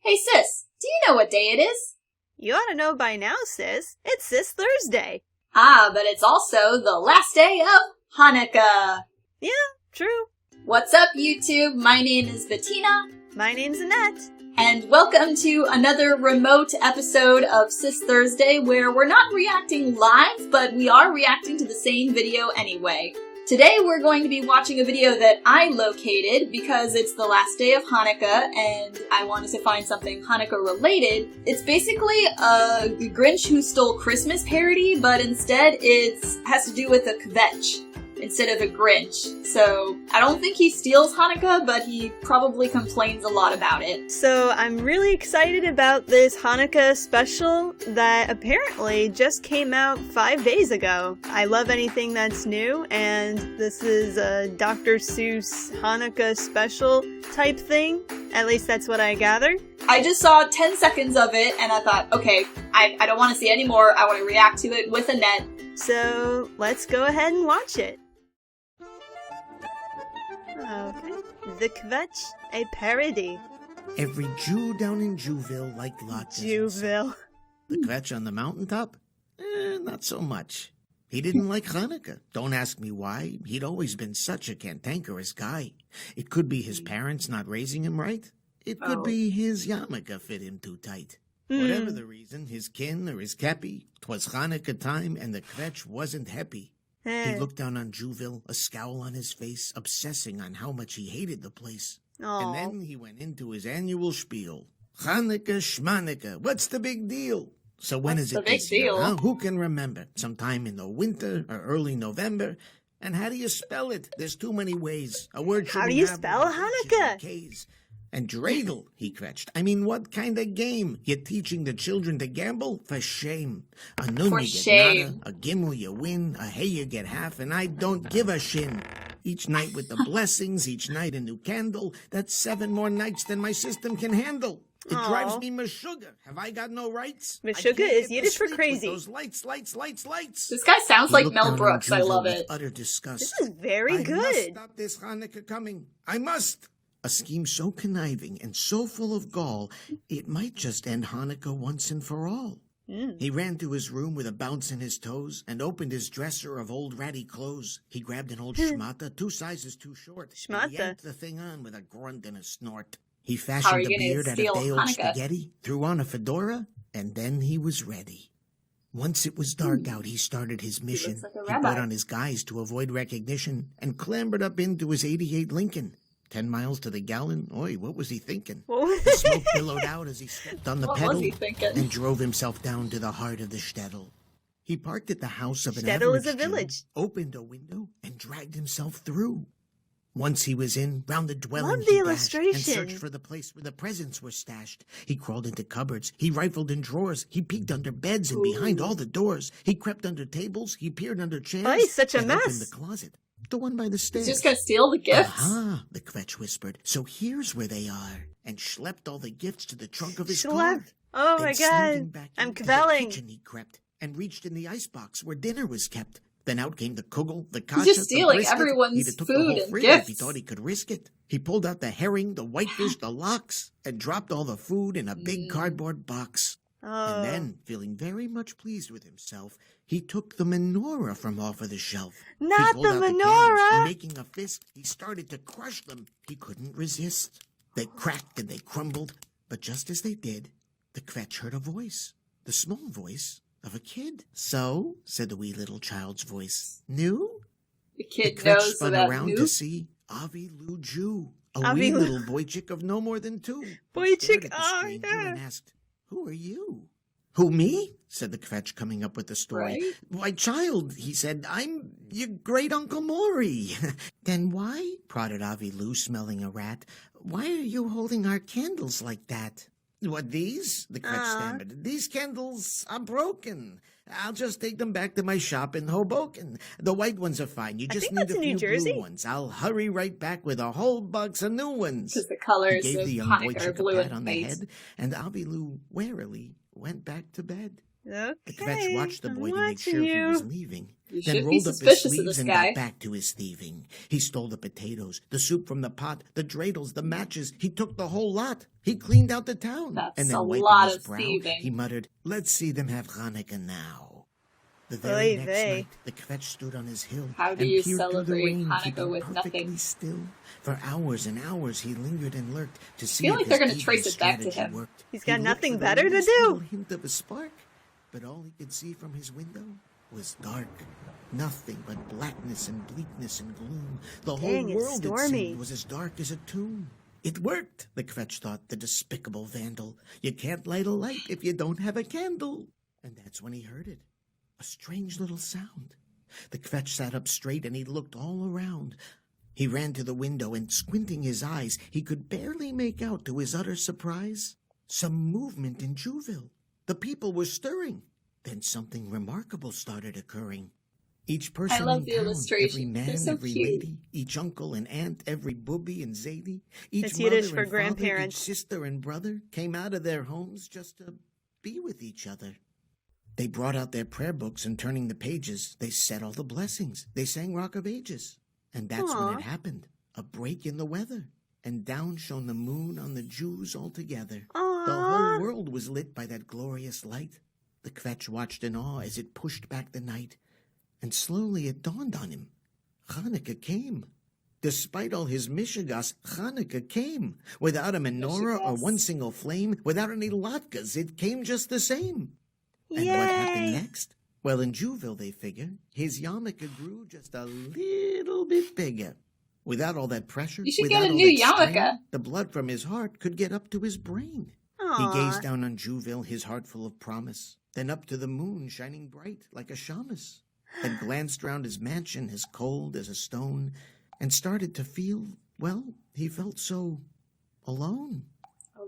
Hey sis, do you know what day it is? You ought to know by now, sis. It's Sis-Thursday. Ah, but it's also the last day of Hanukkah. Yeah, true. What's up, YouTube? My name is Bettina. My name's Annette. And welcome to another remote episode of Sis-Thursday where we're not reacting live, but we are reacting to the same video anyway. Today we're going to be watching a video that I located because it's the last day of Hanukkah and I wanted to find something Hanukkah related. It's basically a Grinch Who Stole Christmas parody, but instead it has to do with a kvetch instead of a Grinch. So I don't think he steals Hanukkah, but he probably complains a lot about it. So I'm really excited about this Hanukkah special that apparently just came out 5 days ago. I love anything that's new, and this is a Dr. Seuss Hanukkah special type thing. At least that's what I gathered. I just saw 10 seconds of it and I thought, okay, I don't want to see any more. I want to react to it with Annette. So let's go ahead and watch it. Okay. The Kvetch, a parody. Every Jew down in Jewville liked lots of Jewville. The Kvetch on the mountaintop? Not so much. He didn't like Hanukkah. Don't ask me why. He'd always been such a cantankerous guy. It could be his parents not raising him right. It could be his yarmulke fit him too tight. Whatever the reason, his kin or his kepi, 'twas Hanukkah time and the Kvetch wasn't happy. He looked down on Jewville, a scowl on his face, obsessing on how much he hated the place. Aww. And then he went into his annual spiel. Hanukkah, schmanukkah, what's the big deal? So when is it this year, huh? Who can remember? Sometime in the winter or early November? And how do you spell it? There's too many ways. A word How do you spell Hanukkah? And dreidel, he kvetched. I mean, what kind of game? You're teaching the children to gamble? For shame. A nun you get nada, a gimel you win, a hey you get half, and I don't give a shin. Each night with the blessings, each night a new candle. That's 7 more nights than my system can handle. It drives me meshuggah. Have I got no rights? Meshuggah is Yiddish for crazy. Those lights. This guy sounds like Mel Brooks. I love it. Utter disgust. This is very good. I must stop this Hanukkah coming. I must. A scheme so conniving and so full of gall, it might just end Hanukkah once and for all. He ran to his room with a bounce in his toes and opened his dresser of old ratty clothes. He grabbed an old schmata, 2 sizes too short, and yanked the thing on with a grunt and a snort. He fashioned a beard out of day-old spaghetti, threw on a fedora, and then he was ready. Once it was dark out, he started his mission. He put on his guise to avoid recognition and clambered up into his '88 Lincoln. 10 miles to the gallon? Oi, what was he thinking? The smoke billowed out as he stepped on the pedal and drove himself down to the heart of the shtetl. He parked at the house of an average is a village. Jew, opened a window, and dragged himself through. Once he was in, round the dwelling the he illustration. dashed and searched for the place where the presents were stashed. He crawled into cupboards, he rifled in drawers, he peeked under beds and behind all the doors. He crept under tables, he peered under chairs. Oh, he's such a mess. Opened the closet. The one by the stairs. He's just gonna steal the gifts? Aha, the Kvetch whispered. So here's where they are. And schlepped all the gifts to the trunk of his car. Oh my God. I'm kvelling. The kitchen he crept and reached in the icebox where dinner was kept. Then out came the kugel, the kasha, He's just stealing the brisket. everyone's took food the whole and fridge gifts. if he thought he could risk it. He pulled out the herring, the whitefish, the lox, and dropped all the food in a big cardboard box. And then, feeling very much pleased with himself, he took the menorah from off of the shelf. Not the menorah! Candles, making a fist, he started to crush them. He couldn't resist. They cracked and they crumbled, but just as they did, the Kvetch heard a voice, the small voice of a kid. So, said the wee little child's voice, new? The kid The Kvetch knows spun about around new? to see Avi Lou Jew, a wee little boychick of no more than 2. Boychick, and asked, "Who are you?" "Who, me?" said the Kvetch, coming up with the story. Right. "Why, child," he said, "I'm your great-uncle Maury." "Then why," prodded Avi Lou, smelling a rat, "why are you holding our candles like that?" "What, these?" the Kvetch stammered. "These candles are broken. I'll just take them back to my shop in Hoboken. The white ones are fine. You just need a few blue ones. I'll hurry right back with a whole box of new ones." Because the colors he gave of the young Hanukkah are boychick blue a pat on and the white. head, and Avi Lou warily went back to bed. Okay, The Kvetch watched the boy I'm to make sure watching he was you. leaving. You Then should be rolled up his suspicious of sleeves this and guy. got back to his thieving. He stole the potatoes, the soup from the pot, the dreidels, the matches. He took the whole lot. He cleaned out the town. That's and then a wiping lot his of brow, thieving. he muttered, "Let's see them have Hanukkah now." The very Oy next vey. night, the Kvetch stood on his hill How do and you peered through the celebrate rain, Hanukkah keeping with perfectly nothing? still. For hours and hours, he lingered and lurked to see feel if like his they're gonna evil trace it back to strategy him. worked. He's got He looked nothing for the better to least do. little hint of a spark, but all he could see from his window was dark. Nothing but blackness and bleakness and gloom. The Dang, whole it's world, it stormy. seemed, was as dark as a tomb. It worked, the Kvetch thought, the despicable vandal. You can't light a light if you don't have a candle. And that's when he heard it. A strange little sound. The Kvetch sat up straight and he looked all around. He ran to the window and, squinting his eyes, he could barely make out, to his utter surprise, some movement in Jewville. The people were stirring. Then something remarkable started occurring. Each person love in the town, every illustration. man, They're so every cute. lady, each uncle and aunt, every booby and zadie, each It's mother Yiddish for and father, grandparents. each sister and brother came out of their homes just to be with each other. They brought out their prayer books, and turning the pages, they said all the blessings. They sang Rock of Ages. And that's when Aw. it happened. A break in the weather. And down shone the moon on the Jews all together. The Aww. whole world was lit by that glorious light. The Kvetch watched in awe as it pushed back the night. And slowly it dawned on him. Hanukkah came. Despite all his mishigas, Hanukkah came. Without a menorah or Mishigas. one single flame, without any latkes, it came just the same. And Yay. what happened next? Well, in Jewville, they figure, his yarmulke grew just a little bit bigger. Without all that pressure, You should without get a all new that strain, yarmulke. the blood from his heart could get up to his brain. Aw. He gazed down on Jewville, his heart full of promise, then up to the moon shining bright like a shamus, then glanced round his mansion as cold as a stone, and started to feel, well, he felt so alone.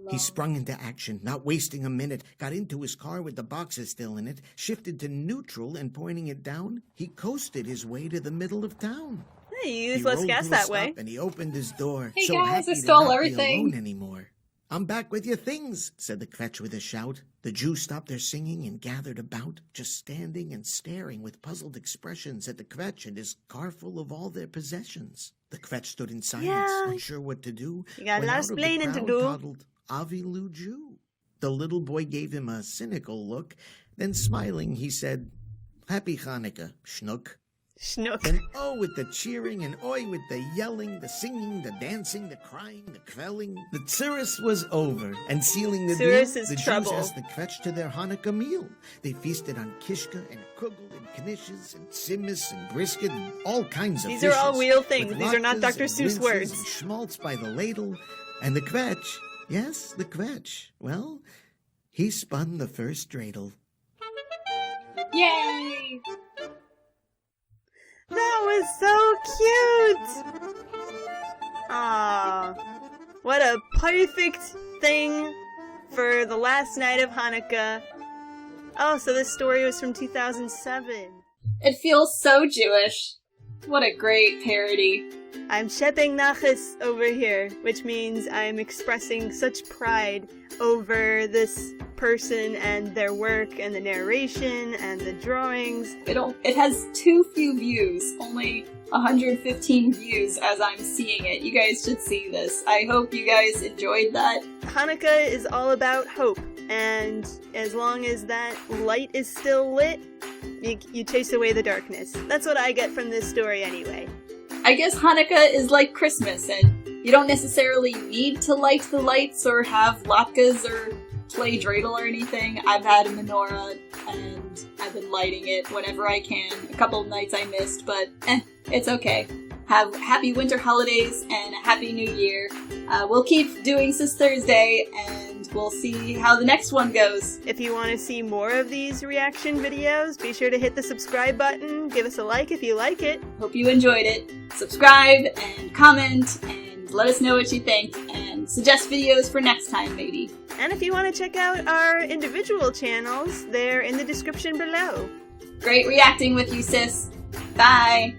He sprung into action, not wasting a minute, got into his car with the boxes still in it, shifted to neutral, and pointing it down, he coasted his way to the middle of town. Hey, you He use less rolled gas to a that stop way. And he opened his door, Hey so guys, I happy stole to not everything. be alone anymore. "I'm back with your things," said the Kvetch with a shout. The Jews stopped their singing and gathered about, just standing and staring with puzzled expressions at the Kvetch and his car full of all their possessions. The Kvetch stood in silence, Yeah. unsure what to do. You got a when lot out of of the explaining to crowd do. toddled Avilu Jew. The little boy gave him a cynical look. Then, smiling, he said, "Happy Hanukkah, Schnook." Schnook. And oh, with the cheering, and oi, with the yelling, the singing, the dancing, the crying, the quelling. The Tsuris was over, and sealing the Tsuris deal, is the trouble. Jews asked the Kvetch to their Hanukkah meal. They feasted on kishka and kugel and knishes and simmis and brisket and all kinds of These are all fishes, real with things. These are not latkes Dr. and Seuss blintzes words. And schmaltz by the ladle. And the Kvetch, yes, the Kvetch, well, he spun the first dreidel. Yay! That was so cute! Aww. What a perfect thing for the last night of Hanukkah. Oh, so this story was from 2007. It feels so Jewish. What a great parody. I'm Shepeng Nachas over here, which means I'm expressing such pride over this person and their work and the narration and the drawings. It has too few views, only 115 views as I'm seeing it. You guys should see this. I hope you guys enjoyed that. Hanukkah is all about hope, and as long as that light is still lit, you chase away the darkness. That's what I get from this story anyway. I guess Hanukkah is like Christmas, and you don't necessarily need to light the lights or have latkes or play dreidel or anything. I've had a menorah, and I've been lighting it whenever I can. A couple of nights I missed, but it's okay. Have happy winter holidays and a happy new year. We'll keep doing Sis-Thursday, and we'll see how the next one goes. If you want to see more of these reaction videos, be sure to hit the subscribe button, give us a like if you like it. Hope you enjoyed it. Subscribe and comment and let us know what you think and suggest videos for next time maybe. And if you want to check out our individual channels, they're in the description below. Great reacting with you, sis. Bye.